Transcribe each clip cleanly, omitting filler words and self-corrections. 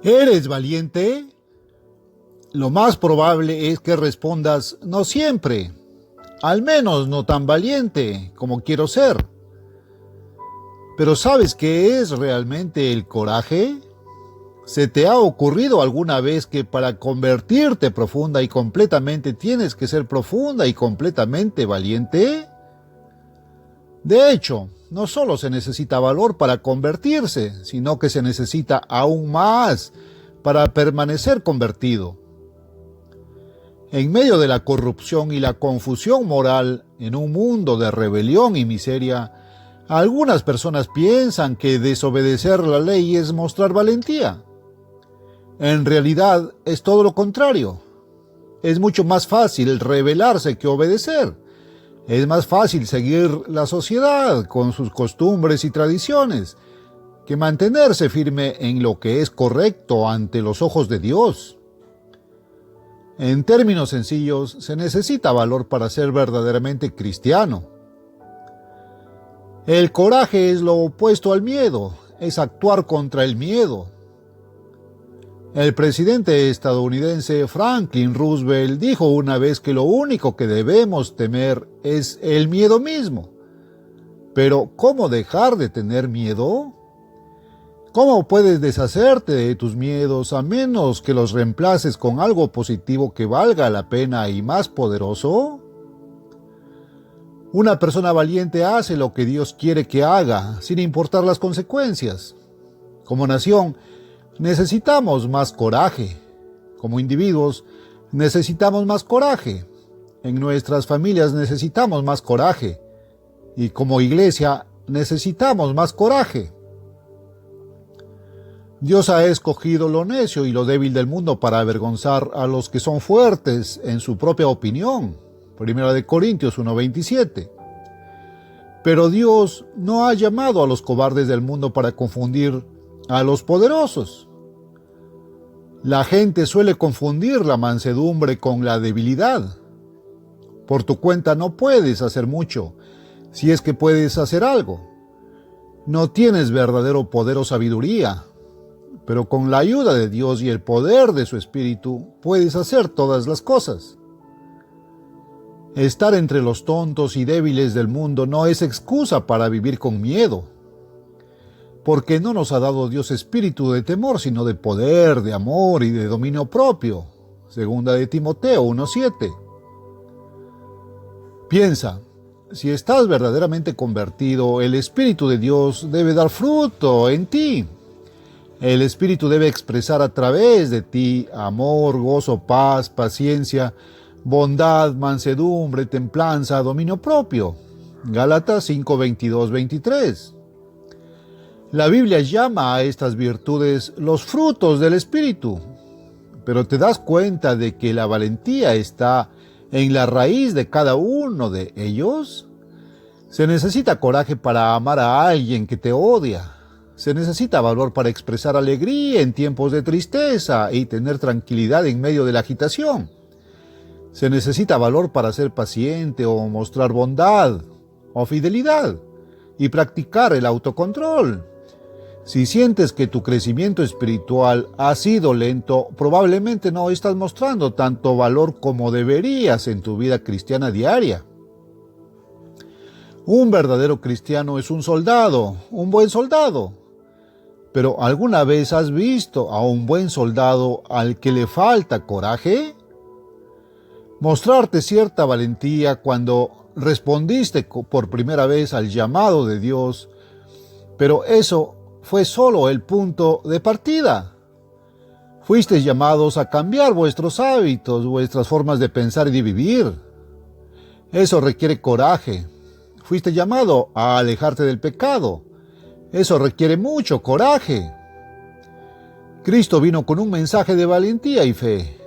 ¿Eres valiente? Lo más probable es que respondas no siempre, al menos no tan valiente como quiero ser. Pero ¿sabes qué es realmente el coraje? ¿Se te ha ocurrido alguna vez que para convertirte profunda y completamente tienes que ser profunda y completamente valiente? De hecho, no solo se necesita valor para convertirse, sino que se necesita aún más para permanecer convertido. En medio de la corrupción y la confusión moral, en un mundo de rebelión y miseria, algunas personas piensan que desobedecer la ley es mostrar valentía. En realidad es todo lo contrario. Es mucho más fácil rebelarse que obedecer. Es más fácil seguir la sociedad con sus costumbres y tradiciones que mantenerse firme en lo que es correcto ante los ojos de Dios. En términos sencillos, se necesita valor para ser verdaderamente cristiano. El coraje es lo opuesto al miedo, es actuar contra el miedo. El presidente estadounidense Franklin Roosevelt dijo una vez que lo único que debemos temer es el miedo mismo. Pero, ¿cómo dejar de tener miedo? ¿Cómo puedes deshacerte de tus miedos a menos que los reemplaces con algo positivo que valga la pena y más poderoso? Una persona valiente hace lo que Dios quiere que haga, sin importar las consecuencias. Como nación, necesitamos más coraje. Como individuos, necesitamos más coraje. En nuestras familias necesitamos más coraje. Y como iglesia, necesitamos más coraje. Dios ha escogido lo necio y lo débil del mundo para avergonzar a los que son fuertes en su propia opinión. 1 Corintios 1:27. Pero Dios no ha llamado a los cobardes del mundo para confundir a los poderosos. La gente suele confundir la mansedumbre con la debilidad. Por tu cuenta no puedes hacer mucho, si es que puedes hacer algo. No tienes verdadero poder o sabiduría, pero con la ayuda de Dios y el poder de su Espíritu puedes hacer todas las cosas. Estar entre los tontos y débiles del mundo no es excusa para vivir con miedo, porque no nos ha dado Dios espíritu de temor, sino de poder, de amor y de dominio propio. 2 Timoteo 1:7. Piensa, si estás verdaderamente convertido, el Espíritu de Dios debe dar fruto en ti. El Espíritu debe expresar a través de ti amor, gozo, paz, paciencia, bondad, mansedumbre, templanza, dominio propio. Gálatas 5:22-23. La Biblia llama a estas virtudes los frutos del Espíritu. Pero ¿te das cuenta de que la valentía está en la raíz de cada uno de ellos? Se necesita coraje para amar a alguien que te odia. Se necesita valor para expresar alegría en tiempos de tristeza y tener tranquilidad en medio de la agitación. Se necesita valor para ser paciente o mostrar bondad o fidelidad y practicar el autocontrol. Si sientes que tu crecimiento espiritual ha sido lento, probablemente no estás mostrando tanto valor como deberías en tu vida cristiana diaria. Un verdadero cristiano es un soldado, un buen soldado. ¿Pero alguna vez has visto a un buen soldado al que le falta coraje? Mostrarte cierta valentía cuando respondiste por primera vez al llamado de Dios, pero eso fue solo el punto de partida. Fuisteis llamados a cambiar vuestros hábitos, vuestras formas de pensar y de vivir. Eso requiere coraje. Fuiste llamado a alejarte del pecado. Eso requiere mucho coraje. Cristo vino con un mensaje de valentía y fe.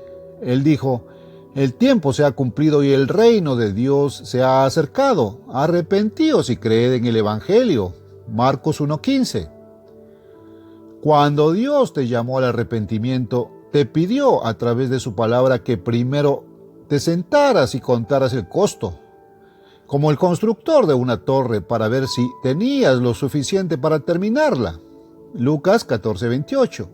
Él dijo: el tiempo se ha cumplido y el reino de Dios se ha acercado. Arrepentíos y creed en el Evangelio. Marcos 1:15. Cuando Dios te llamó al arrepentimiento, te pidió a través de su palabra que primero te sentaras y contaras el costo, como el constructor de una torre, para ver si tenías lo suficiente para terminarla. Lucas 14:28.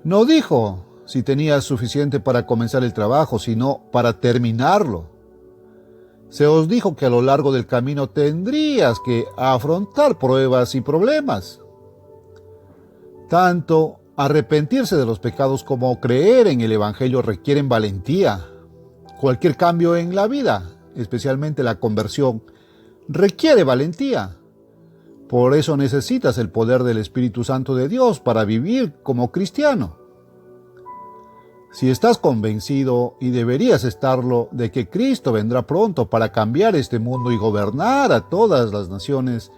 No dijo si tenías suficiente para comenzar el trabajo, sino para terminarlo. Se os dijo que a lo largo del camino tendrías que afrontar pruebas y problemas. Tanto arrepentirse de los pecados como creer en el Evangelio requieren valentía. Cualquier cambio en la vida, especialmente la conversión, requiere valentía. Por eso necesitas el poder del Espíritu Santo de Dios para vivir como cristiano. Si estás convencido, y deberías estarlo, de que Cristo vendrá pronto para cambiar este mundo y gobernar a todas las naciones,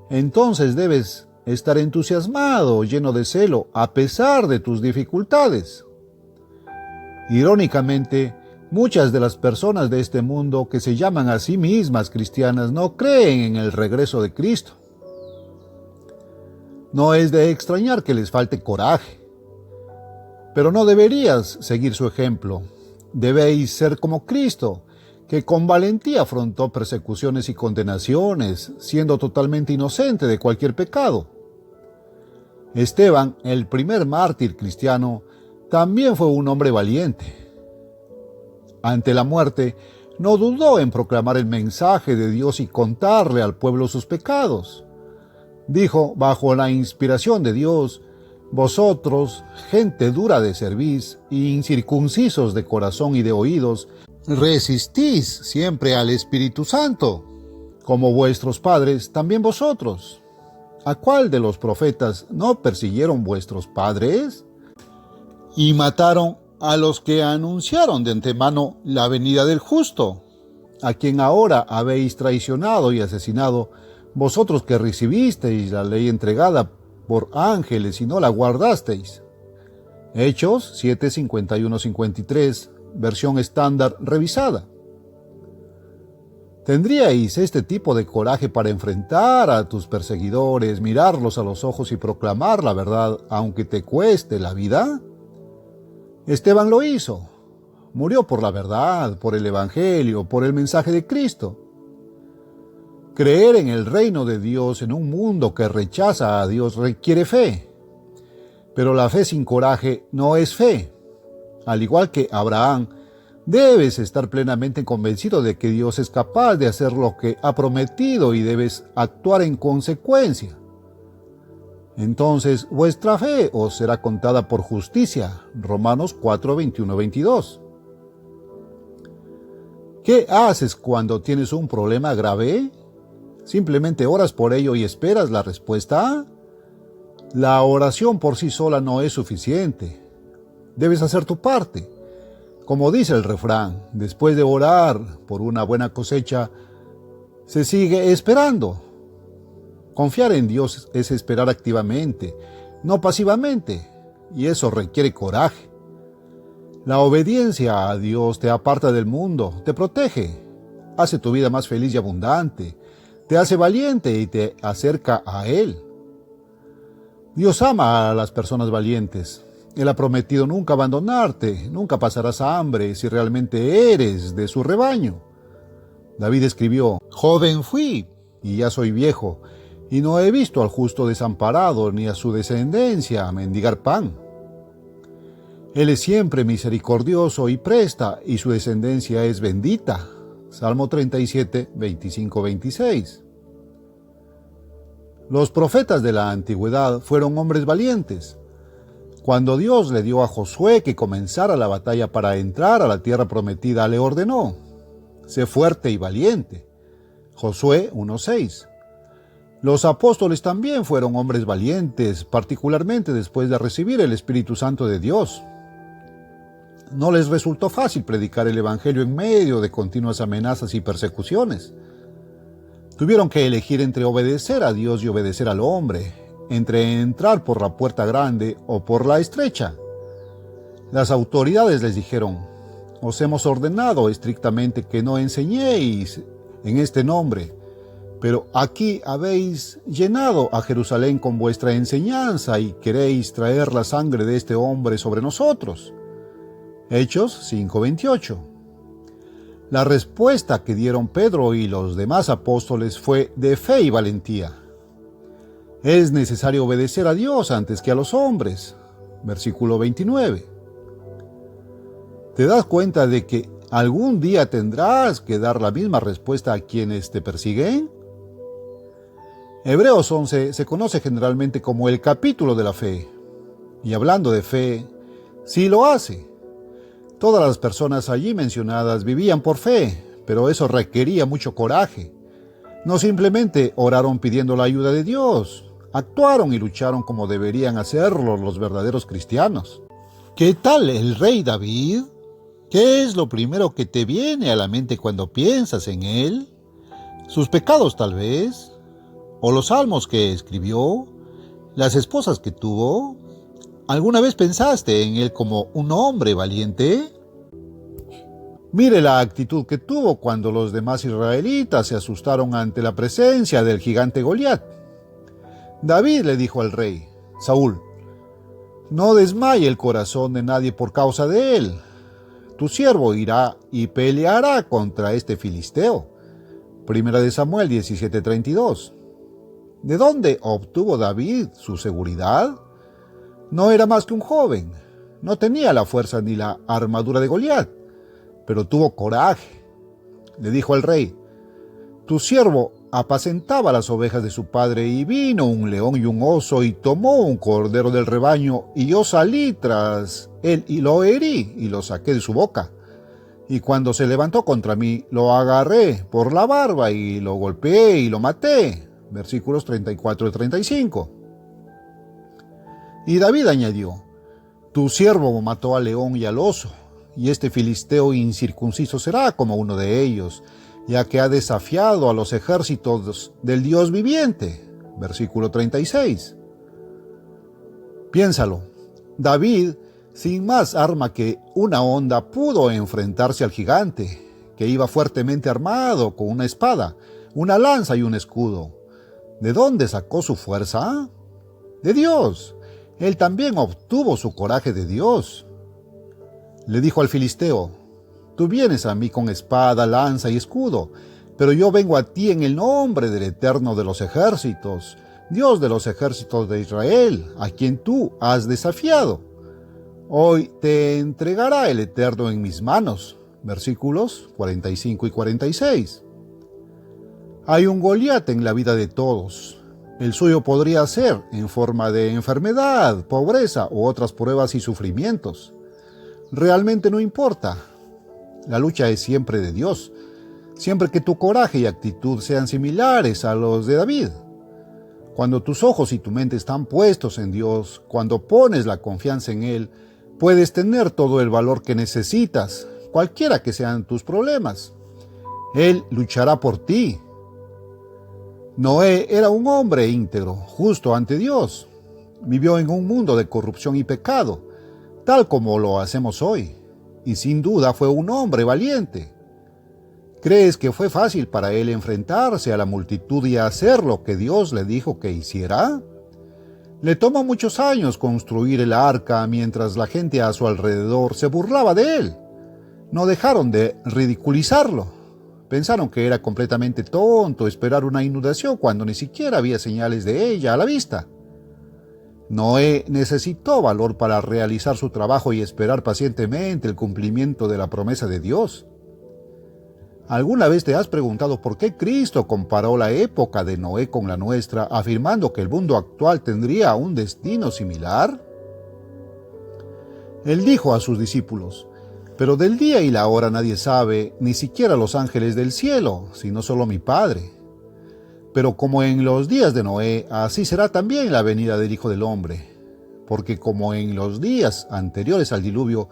entonces debes estar entusiasmado, lleno de celo, a pesar de tus dificultades. Irónicamente, muchas de las personas de este mundo que se llaman a sí mismas cristianas no creen en el regreso de Cristo. No es de extrañar que les falte coraje. Pero no deberías seguir su ejemplo. Debéis ser como Cristo, que con valentía afrontó persecuciones y condenaciones, siendo totalmente inocente de cualquier pecado. Esteban, el primer mártir cristiano, también fue un hombre valiente. Ante la muerte, no dudó en proclamar el mensaje de Dios y contarle al pueblo sus pecados. Dijo, bajo la inspiración de Dios: vosotros, gente dura de cerviz y incircuncisos de corazón y de oídos, resistís siempre al Espíritu Santo, como vuestros padres, también vosotros. ¿A cuál de los profetas no persiguieron vuestros padres? Y mataron a los que anunciaron de antemano la venida del justo, a quien ahora habéis traicionado y asesinado, vosotros que recibisteis la ley entregada por ángeles y no la guardasteis. Hechos 7:51-53, versión estándar revisada. ¿Tendríais este tipo de coraje para enfrentar a tus perseguidores, mirarlos a los ojos y proclamar la verdad, aunque te cueste la vida? Esteban lo hizo. Murió por la verdad, por el Evangelio, por el mensaje de Cristo. Creer en el reino de Dios en un mundo que rechaza a Dios requiere fe. Pero la fe sin coraje no es fe. Al igual que Abraham, debes estar plenamente convencido de que Dios es capaz de hacer lo que ha prometido y debes actuar en consecuencia. Entonces vuestra fe os será contada por justicia. Romanos 4:21-22. ¿Qué haces cuando tienes un problema grave? ¿Simplemente oras por ello y esperas la respuesta? La oración por sí sola no es suficiente. Debes hacer tu parte. Como dice el refrán, después de orar por una buena cosecha, se sigue esperando. Confiar en Dios es esperar activamente, no pasivamente, y eso requiere coraje. La obediencia a Dios te aparta del mundo, te protege, hace tu vida más feliz y abundante, te hace valiente y te acerca a Él. Dios ama a las personas valientes. Él ha prometido nunca abandonarte, nunca pasarás hambre si realmente eres de su rebaño. David escribió: joven fui y ya soy viejo, y no he visto al justo desamparado ni a su descendencia mendigar pan. Él es siempre misericordioso y presta, y su descendencia es bendita. Salmo 37, 25-26. Los profetas de la antigüedad fueron hombres valientes. Cuando Dios le dio a Josué que comenzara la batalla para entrar a la tierra prometida, le ordenó: sé fuerte y valiente. Josué 1:6. Los apóstoles también fueron hombres valientes, particularmente después de recibir el Espíritu Santo de Dios. No les resultó fácil predicar el Evangelio en medio de continuas amenazas y persecuciones. Tuvieron que elegir entre obedecer a Dios y obedecer al hombre, entre entrar por la puerta grande o por la estrecha. Las autoridades les dijeron: os hemos ordenado estrictamente que no enseñéis en este nombre, pero aquí habéis llenado a Jerusalén con vuestra enseñanza y queréis traer la sangre de este hombre sobre nosotros. Hechos 5:28. La respuesta que dieron Pedro y los demás apóstoles fue de fe y valentía. Es necesario obedecer a Dios antes que a los hombres. versículo 29. ¿Te das cuenta de que algún día tendrás que dar la misma respuesta a quienes te persiguen? Hebreos 11 se conoce generalmente como el capítulo de la fe. Y hablando de fe, sí lo hace. Todas las personas allí mencionadas vivían por fe, pero eso requería mucho coraje. No simplemente oraron pidiendo la ayuda de Dios, actuaron y lucharon como deberían hacerlo los verdaderos cristianos. ¿Qué tal el rey David? ¿Qué es lo primero que te viene a la mente cuando piensas en él? ¿Sus pecados tal vez? ¿O los salmos que escribió? ¿Las esposas que tuvo? ¿Alguna vez pensaste en él como un hombre valiente? Mire la actitud que tuvo cuando los demás israelitas se asustaron ante la presencia del gigante Goliat. David le dijo al rey, Saúl, no desmaye el corazón de nadie por causa de él. Tu siervo irá y peleará contra este filisteo. Primera de Samuel 17:32. ¿De dónde obtuvo David su seguridad? No era más que un joven. No tenía la fuerza ni la armadura de Goliat, pero tuvo coraje. Le dijo al rey, tu siervo apacentaba las ovejas de su padre y vino un león y un oso y tomó un cordero del rebaño y yo salí tras él y lo herí y lo saqué de su boca. Y cuando se levantó contra mí, lo agarré por la barba y lo golpeé y lo maté. Versículos 34 y 35. Y David añadió, tu siervo mató al león y al oso, y este filisteo incircunciso será como uno de ellos, ya que ha desafiado a los ejércitos del Dios viviente. Versículo 36. Piénsalo, David, sin más arma que una honda, pudo enfrentarse al gigante, que iba fuertemente armado con una espada, una lanza y un escudo. ¿De dónde sacó su fuerza? De Dios. Él también obtuvo su coraje de Dios. Le dijo al filisteo, tú vienes a mí con espada, lanza y escudo, pero yo vengo a ti en el nombre del Eterno de los ejércitos, Dios de los ejércitos de Israel, a quien tú has desafiado. Hoy te entregará el Eterno en mis manos. Versículos 45 y 46. Hay un Goliat en la vida de todos. El suyo podría ser en forma de enfermedad, pobreza u otras pruebas y sufrimientos. Realmente no importa. La lucha es siempre de Dios, siempre que tu coraje y actitud sean similares a los de David. Cuando tus ojos y tu mente están puestos en Dios, cuando pones la confianza en Él, puedes tener todo el valor que necesitas, cualquiera que sean tus problemas. Él luchará por ti. Noé era un hombre íntegro, justo ante Dios. Vivió en un mundo de corrupción y pecado, tal como lo hacemos hoy, y sin duda fue un hombre valiente. ¿Crees que fue fácil para él enfrentarse a la multitud y hacer lo que Dios le dijo que hiciera? Le tomó muchos años construir el arca mientras la gente a su alrededor se burlaba de él. No dejaron de ridiculizarlo. Pensaron que era completamente tonto esperar una inundación cuando ni siquiera había señales de ella a la vista. Noé necesitó valor para realizar su trabajo y esperar pacientemente el cumplimiento de la promesa de Dios. ¿Alguna vez te has preguntado por qué Cristo comparó la época de Noé con la nuestra, afirmando que el mundo actual tendría un destino similar? Él dijo a sus discípulos, pero del día y la hora nadie sabe, ni siquiera los ángeles del cielo, sino solo mi Padre. Pero como en los días de Noé, así será también la venida del Hijo del Hombre. Porque como en los días anteriores al diluvio,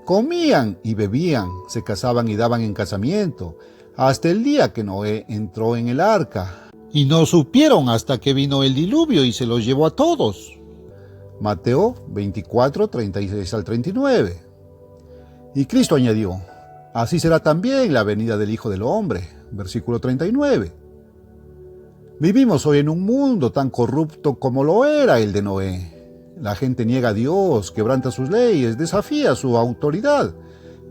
comían y bebían, se casaban y daban en casamiento, hasta el día que Noé entró en el arca. Y no supieron hasta que vino el diluvio y se los llevó a todos. Mateo 24, 36 al 39. Y Cristo añadió, así será también la venida del Hijo del Hombre. Versículo 39. Vivimos hoy en un mundo tan corrupto como lo era el de Noé. La gente niega a Dios, quebranta sus leyes, desafía su autoridad,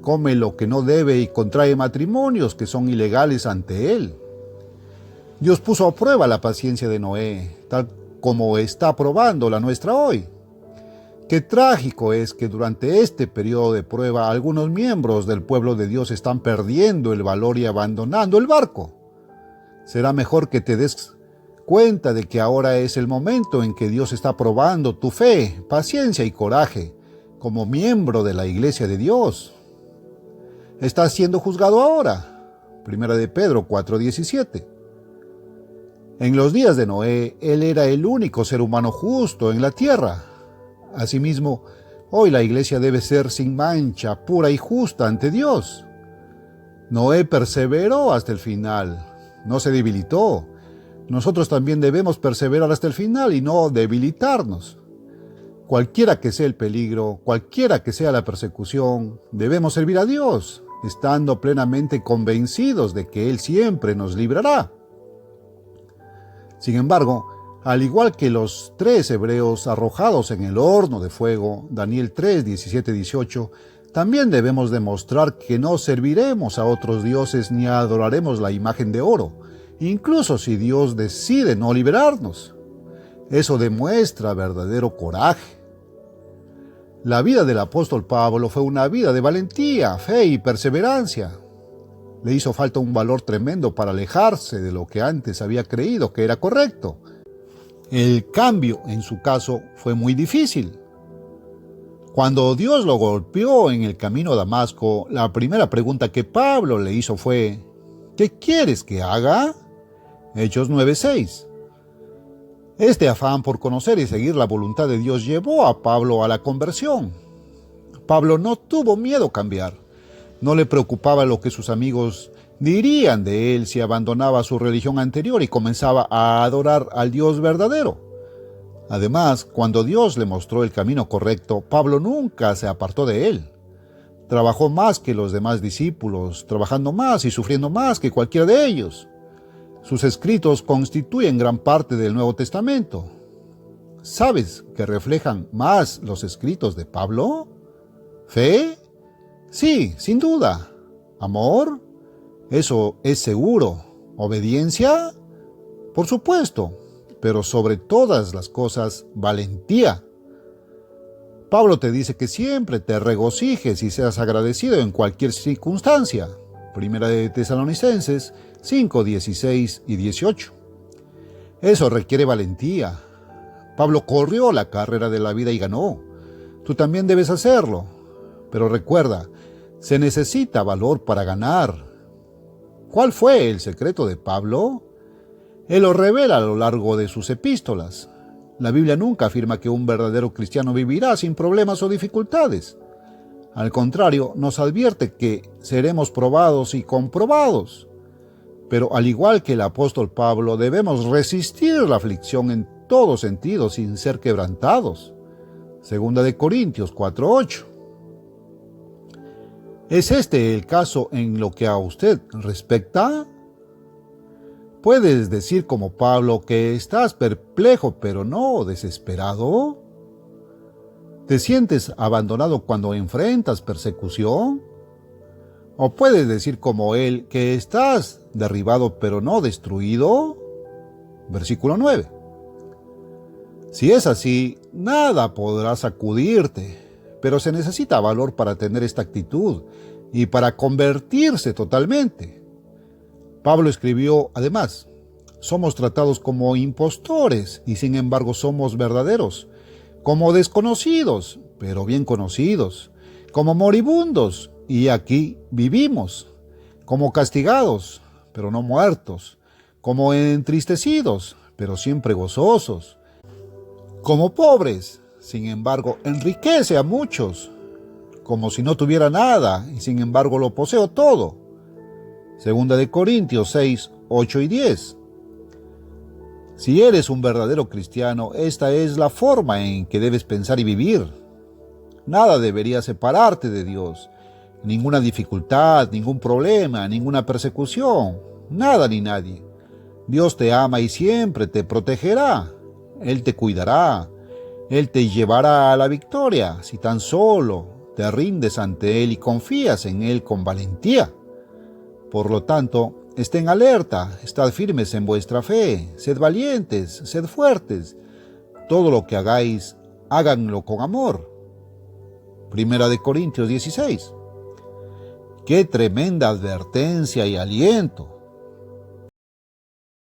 come lo que no debe y contrae matrimonios que son ilegales ante Él. Dios puso a prueba la paciencia de Noé, tal como está probando la nuestra hoy. Qué trágico es que durante este periodo de prueba algunos miembros del pueblo de Dios están perdiendo el valor y abandonando el barco. Será mejor que te des cuenta de que ahora es el momento en que Dios está probando tu fe, paciencia y coraje como miembro de la iglesia de Dios. Estás siendo juzgado ahora. Primera de Pedro 4:17. En los días de Noé, él era el único ser humano justo en la tierra. Asimismo, hoy la iglesia debe ser sin mancha, pura y justa ante Dios. Noé perseveró hasta el final, no se debilitó. Nosotros también debemos perseverar hasta el final y no debilitarnos. Cualquiera que sea el peligro, cualquiera que sea la persecución, debemos servir a Dios, estando plenamente convencidos de que Él siempre nos librará. Sin embargo, al igual que los 3 hebreos arrojados en el horno de fuego, Daniel 3, 17, 18, también debemos demostrar que no serviremos a otros dioses ni adoraremos la imagen de oro, incluso si Dios decide no liberarnos. Eso demuestra verdadero coraje. La vida del apóstol Pablo fue una vida de valentía, fe y perseverancia. Le hizo falta un valor tremendo para alejarse de lo que antes había creído que era correcto. El cambio, en su caso, fue muy difícil. Cuando Dios lo golpeó en el camino a Damasco, la primera pregunta que Pablo le hizo fue: ¿qué quieres que haga? Hechos 9:6. Este afán por conocer y seguir la voluntad de Dios llevó a Pablo a la conversión. Pablo no tuvo miedo a cambiar. No le preocupaba lo que sus amigos dirían de él si abandonaba su religión anterior y comenzaba a adorar al Dios verdadero. Además, cuando Dios le mostró el camino correcto, Pablo nunca se apartó de él. Trabajó más que los demás discípulos, trabajando más y sufriendo más que cualquiera de ellos. Sus escritos constituyen gran parte del Nuevo Testamento. ¿Sabes que reflejan más los escritos de Pablo? ¿Fe? Sí, sin duda. ¿Amor? Eso es seguro. ¿Obediencia? Por supuesto, pero sobre todas las cosas, valentía. Pablo te dice que siempre te regocijes y seas agradecido en cualquier circunstancia. Primera de Tesalonicenses 5, 16 y 18. Eso requiere valentía. Pablo corrió la carrera de la vida y ganó. Tú también debes hacerlo. Pero recuerda, se necesita valor para ganar. ¿Cuál fue el secreto de Pablo? Él lo revela a lo largo de sus epístolas. La Biblia nunca afirma que un verdadero cristiano vivirá sin problemas o dificultades. Al contrario, nos advierte que seremos probados y comprobados. Pero al igual que el apóstol Pablo, debemos resistir la aflicción en todo sentido sin ser quebrantados. Segunda de Corintios 4:8. ¿Es este el caso en lo que a usted respecta? ¿Puedes decir como Pablo que estás perplejo pero no desesperado? ¿Te sientes abandonado cuando enfrentas persecución? ¿O puedes decir como él que estás derribado pero no destruido? Versículo 9. Si es así, nada podrá sacudirte, pero se necesita valor para tener esta actitud y para convertirse totalmente. Pablo escribió, además, somos tratados como impostores y sin embargo somos verdaderos, como desconocidos, pero bien conocidos, como moribundos, y aquí vivimos, como castigados, pero no muertos, como entristecidos, pero siempre gozosos, como pobres, sin embargo enriquece a muchos, como si no tuviera nada, y sin embargo lo poseo todo. Segunda de Corintios 6, 8 y 10. Si eres un verdadero cristiano, esta es la forma en que debes pensar y vivir. Nada debería separarte de Dios. Ninguna dificultad, ningún problema, ninguna persecución, nada ni nadie. Dios te ama y siempre te protegerá. Él te cuidará. Él te llevará a la victoria si tan solo te rindes ante Él y confías en Él con valentía. Por lo tanto, estén alerta, estad firmes en vuestra fe, sed valientes, sed fuertes. Todo lo que hagáis, háganlo con amor. Primera de Corintios 16. Qué tremenda advertencia y aliento.